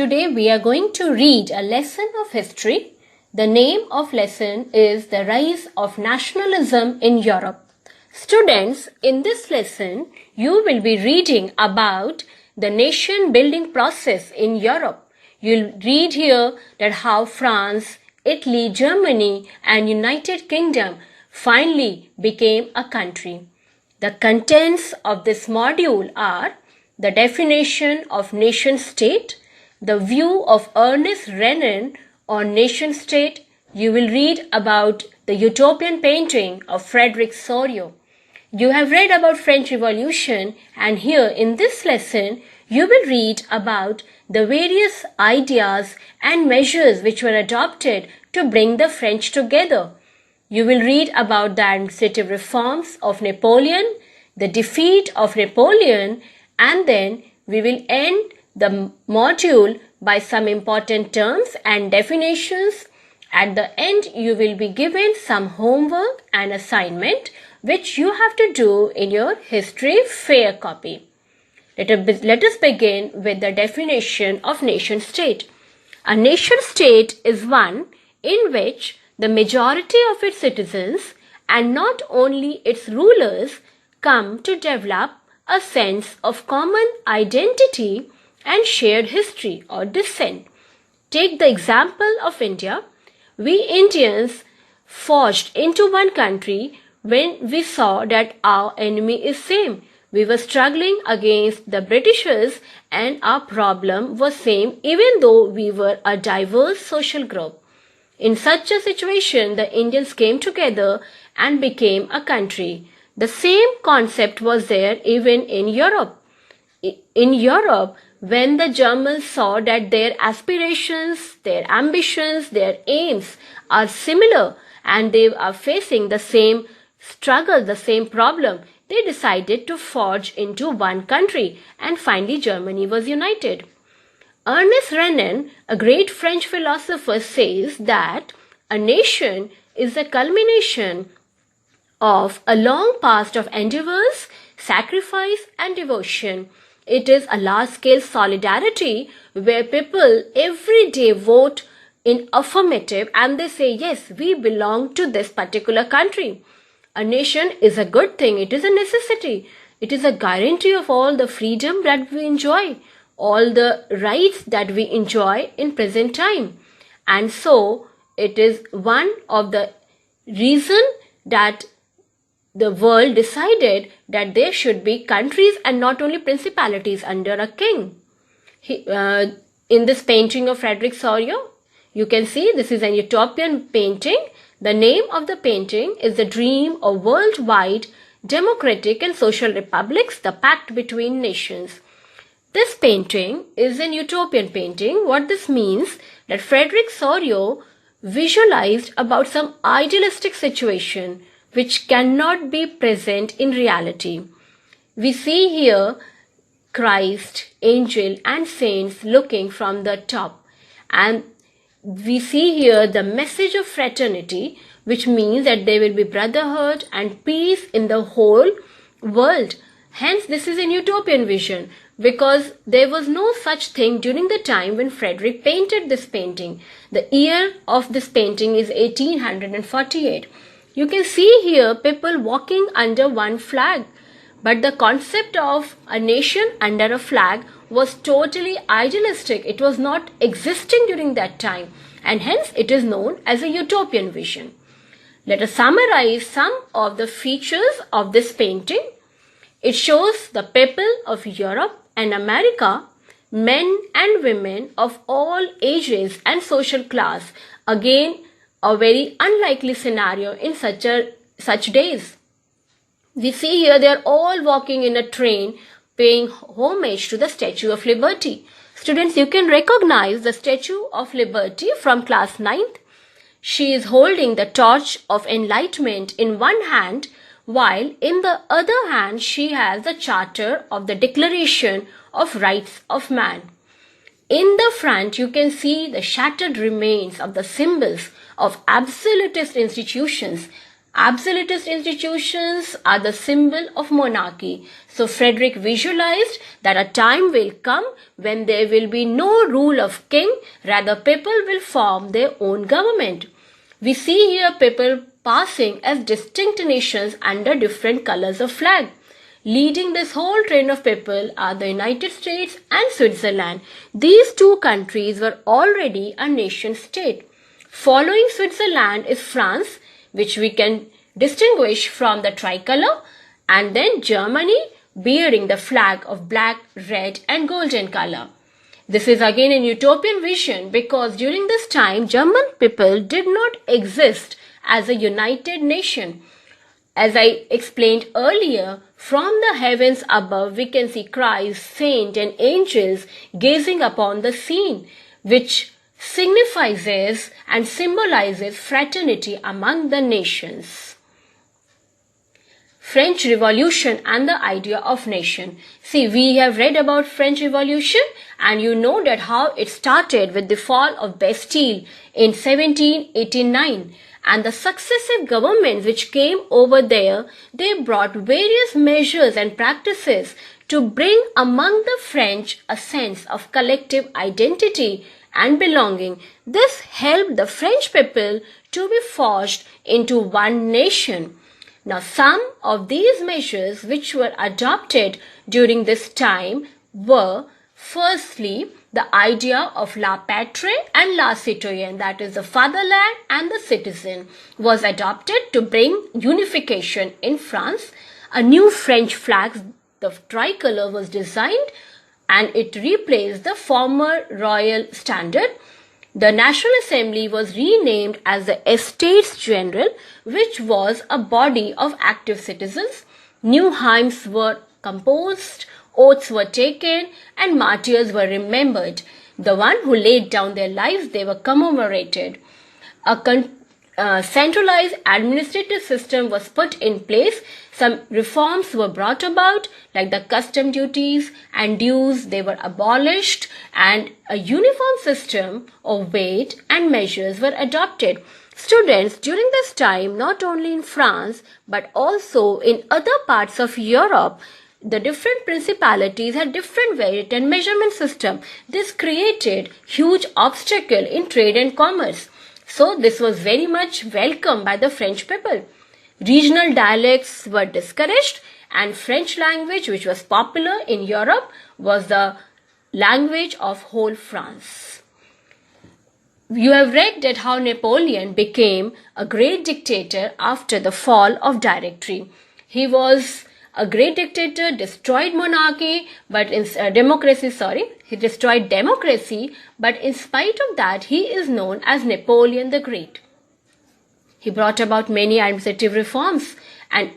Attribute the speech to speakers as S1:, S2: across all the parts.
S1: Today we are going to read a lesson of history. The name of lesson is The Rise of Nationalism in Europe. Students, in this lesson, you will be reading about the nation building process in Europe. You'll read here that how France, Italy, Germany and United Kingdom finally became a country. The contents of this module are the definition of nation-state, the view of Ernest Renan on nation-state. You will read about the utopian painting of Frederick Sorio. You have read about French Revolution, and here in this lesson you will read about the various ideas and measures which were adopted to bring the French together. You will read about the administrative reforms of Napoleon, the defeat of Napoleon, and then we will end the module by some important terms and definitions. At the end, you will be given some homework and assignment which you have to do in your history fair copy. Let us begin with the definition of nation-state. A nation-state is one in which the majority of its citizens and not only its rulers come to develop a sense of common identity and shared history or descent. Take the example of India. We Indians forged into one country when we saw that our enemy is same. We were struggling against the Britishers and our problem was same even though we were a diverse social group. In such a situation, the Indians came together and became a country. The same concept was there even in Europe. In Europe, when the Germans saw that their aspirations, their ambitions, their aims are similar and they are facing the same struggle, the same problem, they decided to forge into one country, and finally Germany was united. Ernest Renan, a great French philosopher, says that a nation is the culmination of a long past of endeavors, sacrifice and devotion. It is a large-scale solidarity where people every day vote in affirmative and they say, yes, we belong to this particular country. A nation is a good thing. It is a necessity. It is a guarantee of all the freedom that we enjoy, all the rights that we enjoy in present time. And so it is one of the reason that the world decided that there should be countries and not only principalities under a king. In this painting of Frederick Sorio, you can see this is an utopian painting. The name of the painting is The Dream of Worldwide Democratic and Social Republics, the Pact Between Nations. This painting is an utopian painting. What this means that Frederick Sorio visualized about some idealistic situation which cannot be present in reality. We see here Christ, angel and saints looking from the top, and we see here the message of fraternity, which means that there will be brotherhood and peace in the whole world. Hence, this is a utopian vision because there was no such thing during the time when Frederick painted this painting. The year of this painting is 1848. You can see here people walking under one flag, but the concept of a nation under a flag was totally idealistic. It was not existing during that time, and hence it is known as a utopian vision. Let us summarize some of the features of this painting. It shows the people of Europe and America, men and women of all ages and social class. Again, a very unlikely scenario in such days. We see here they are all walking in a train paying homage to the Statue of Liberty. Students, you can recognize the Statue of Liberty from class 9th. She is holding the torch of enlightenment in one hand, while in the other hand she has the charter of the Declaration of Rights of Man. In the front, you can see the shattered remains of the symbols of absolutist institutions. Absolutist institutions are the symbol of monarchy. So Frederick visualized that a time will come when there will be no rule of king, rather people will form their own government. We see here people passing as distinct nations under different colors of flag. Leading this whole train of people are the United States and Switzerland. These two countries were already a nation state. Following Switzerland is France, which we can distinguish from the tricolor, and then Germany bearing the flag of black, red and golden color. This is again a utopian vision because during this time German people did not exist as a united nation. As I explained earlier, from the heavens above we can see Christ, saints and angels gazing upon the scene, which signifies and symbolizes fraternity among the nations. French Revolution and the idea of nation. See, we have read about French Revolution and you know that how it started with the fall of Bastille in 1789. And the successive governments which came over there, they brought various measures and practices to bring among the French a sense of collective identity and belonging. This helped the French people to be forged into one nation. Now, some of these measures which were adopted during this time were, firstly, the idea of la patrie and la citoyenne, that is the fatherland and the citizen, was adopted to bring unification in France. A new French flag, the tricolor, was designed and it replaced the former royal standard. The National Assembly was renamed as the Estates General, which was a body of active citizens. New hymns were composed, oaths were taken, and martyrs were remembered. The one who laid down their lives, they were commemorated. A centralized administrative system was put in place. Some reforms were brought about, like the custom duties and dues, they were abolished, and a uniform system of weight and measures were adopted. Students, during this time, not only in France, but also in other parts of Europe, the different principalities had different weight and measurement system. This created huge obstacle in trade and commerce. So this was very much welcomed by the French people. Regional dialects were discouraged and French language, which was popular in Europe, was the language of whole France. You have read that how Napoleon became a great dictator after the fall of Directory. He was a great dictator, destroyed monarchy, but he destroyed democracy, but in spite of that, he is known as Napoleon the Great. He brought about many administrative reforms and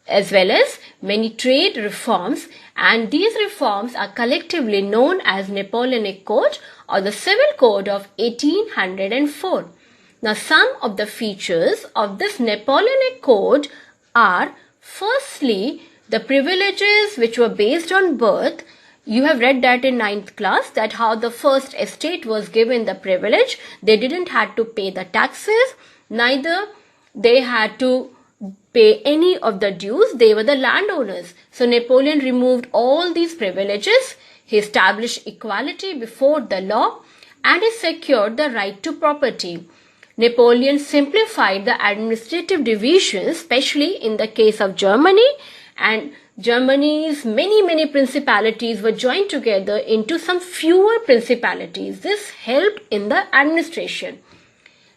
S1: as well as many trade reforms, and these reforms are collectively known as Napoleonic Code or the Civil Code of 1804. Now, some of the features of this Napoleonic Code are, firstly, the privileges which were based on birth. You have read that in 9th class, that how the first estate was given the privilege. They didn't have to pay the taxes, neither they had to pay any of the dues. They were the landowners. So Napoleon removed all these privileges. He established equality before the law and he secured the right to property. Napoleon simplified the administrative divisions, especially in the case of Germany, and Germany's many principalities were joined together into some fewer principalities. This helped in the administration.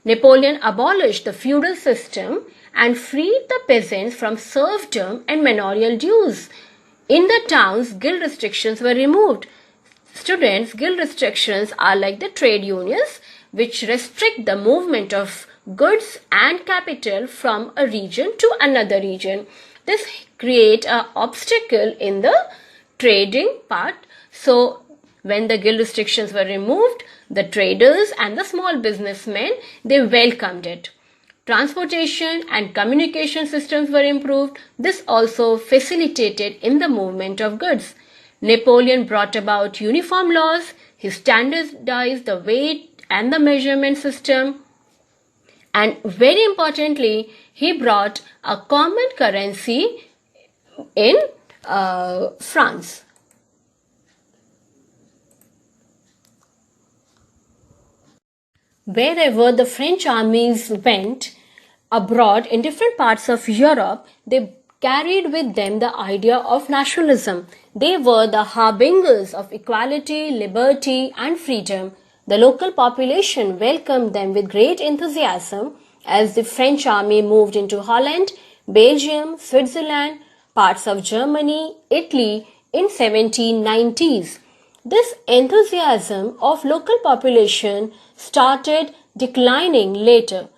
S1: Napoleon abolished the feudal system and freed the peasants from serfdom and manorial dues. In the towns, guild restrictions were removed. Students, guild restrictions are like the trade unions, which restrict the movement of goods and capital from a region to another region. This creates an obstacle in the trading part. So when the guild restrictions were removed, the traders and the small businessmen, they welcomed it. Transportation and communication systems were improved. This also facilitated in the movement of goods. Napoleon brought about uniform laws. He standardized the weight and the measurement system. And very importantly, he brought a common currency in France. Wherever the French armies went abroad in different parts of Europe, they carried with them the idea of nationalism. They were the harbingers of equality, liberty, and freedom. The local population welcomed them with great enthusiasm as the French army moved into Holland, Belgium, Switzerland, parts of Germany, Italy in 1790s. This enthusiasm of local population started declining later.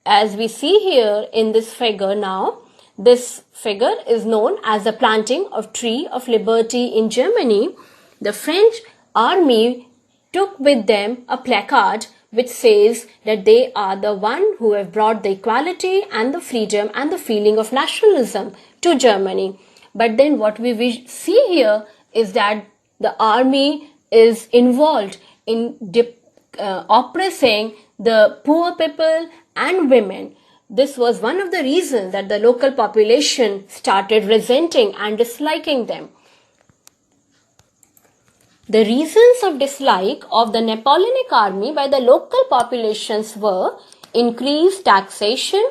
S1: As we see here in this figure now, this figure is known as the planting of Tree of Liberty in Germany. The French army took with them a placard which says that they are the one who have brought the equality and the freedom and the feeling of nationalism to Germany. But then what we see here is that the army is involved in oppressing the poor people and women. This was one of the reasons that the local population started resenting and disliking them. The reasons of dislike of the Napoleonic army by the local populations were increased taxation,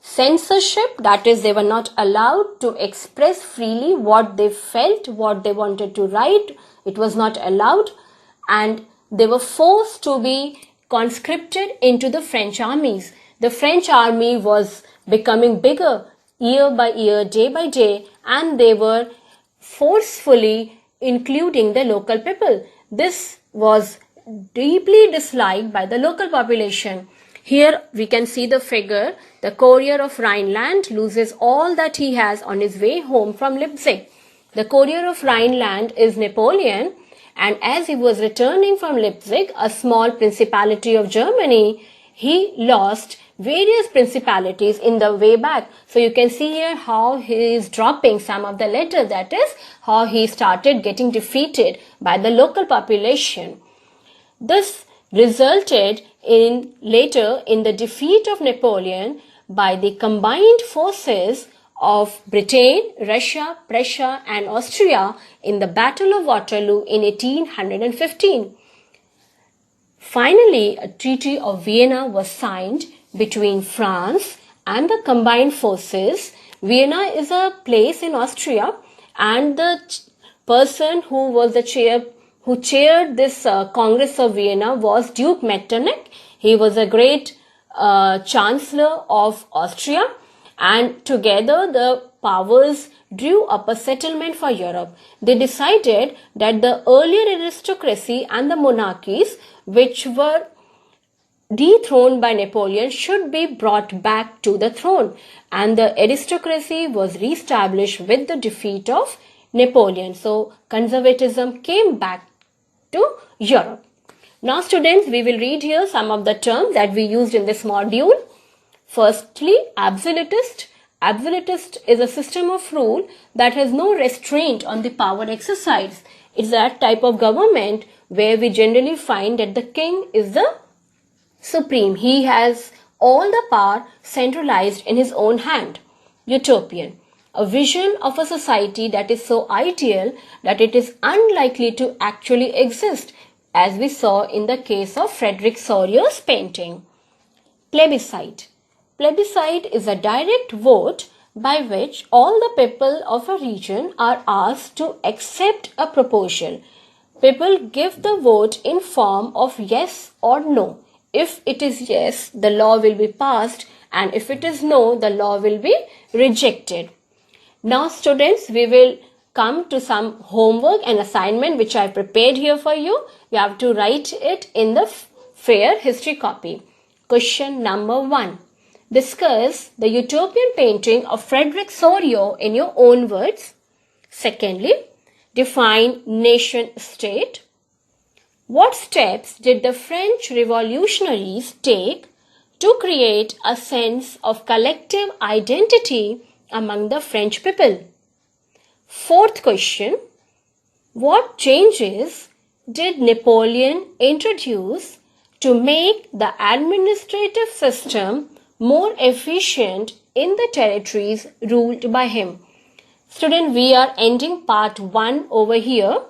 S1: censorship, that is, they were not allowed to express freely what they felt, what they wanted to write. It was not allowed, and they were forced to be conscripted into the French armies. The French army was becoming bigger year by year, day by day, and they were forcefully including the local people. This was deeply disliked by the local population. Here we can see the figure. The courier of Rhineland loses all that he has on his way home from Leipzig. The courier of Rhineland is Napoleon, and as he was returning from Leipzig, a small principality of Germany, he lost various principalities in the way back. So you can see here how he is dropping some of the letters, that is how he started getting defeated by the local population. This resulted in later in the defeat of Napoleon by the combined forces of Britain, Russia, Prussia and Austria in the Battle of Waterloo in 1815. Finally, a Treaty of Vienna was signed between France and the combined forces. Vienna is a place in Austria, and the person who was who chaired this Congress of Vienna was Duke Metternich. He was a great chancellor of Austria, and together the powers drew up a settlement for Europe. They decided that the earlier aristocracy and the monarchies which were dethroned by Napoleon should be brought back to the throne, and the aristocracy was re-established with the defeat of Napoleon. So conservatism came back to Europe. Now students, we will read here some of the terms that we used in this module. Firstly, absolutist. Absolutist is a system of rule that has no restraint on the power exercised. It's that type of government where we generally find that the king is the supreme. He has all the power centralized in his own hand. Utopian. A vision of a society that is so ideal that it is unlikely to actually exist, as we saw in the case of Frederick Sawyer's painting. Plebiscite. Plebiscite is a direct vote by which all the people of a region are asked to accept a proposal. People give the vote in form of yes or no. If it is yes, the law will be passed, and if it is no, the law will be rejected. Now students, we will come to some homework and assignment which I prepared here for you. You have to write it in the fair history copy. Question number 1. Discuss the utopian painting of Frederick Sawyer in your own words. Secondly, define nation-state. What steps did the French revolutionaries take to create a sense of collective identity among the French people? Fourth question, what changes did Napoleon introduce to make the administrative system more efficient in the territories ruled by him. Student, we are ending part 1 over here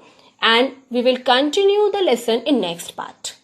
S1: and we will continue the lesson in next part.